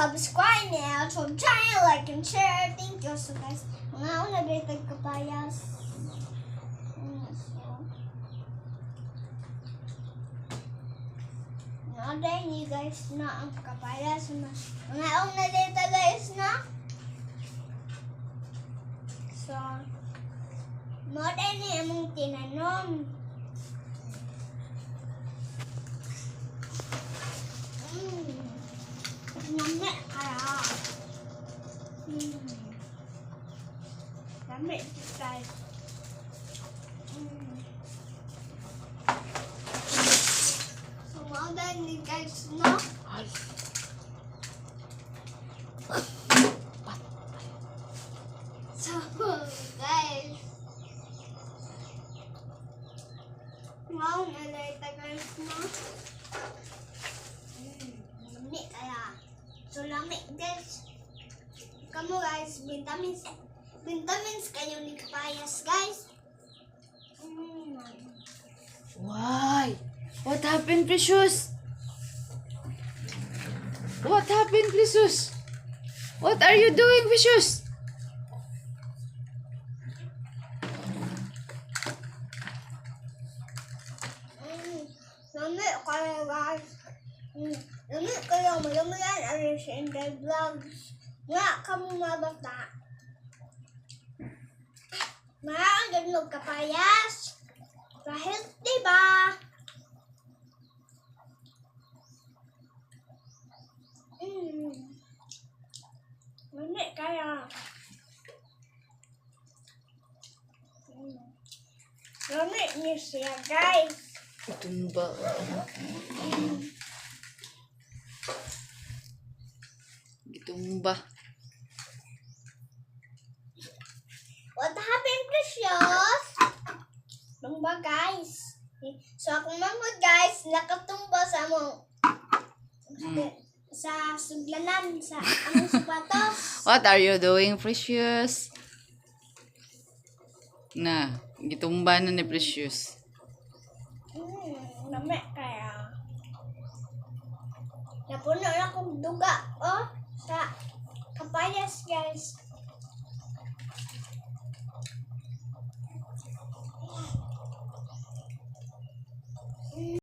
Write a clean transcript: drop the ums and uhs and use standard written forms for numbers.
subscribe na YouTube channel, like and share. Thank you. So guys, mga una dito kapayas. Order niyo guys na ang kapayas. Mga una dito guys na. So, order niyo among tinanom. Nami kaya. Nami guys. Order ni guys, no? So, guys. Wow, nalaita guys, no? Lami kaya. So, lami guys. Kamu guys, vitamins. Vitamins kayo ni kapayas, guys. Why? What happened, Precious? What happened, Precious? What are you doing, Precious? Lami kaya guys. Lami kaya malami yan ang in the vlogs. Nga kamu mabata. Mga ang ganog kapayas. Dahil diba? Lami kaya. Lami niya siya guys. Tumba. Tumba. What happened, Precious? Tumba, guys. So, akong manghod, guys, nakatumba sa among sa suglanan, sa among sapatos. What are you doing, Precious? Na, gitumba na ni Precious. Lami kaya. Napuno na akong duga, oh, sa kapayas, guys.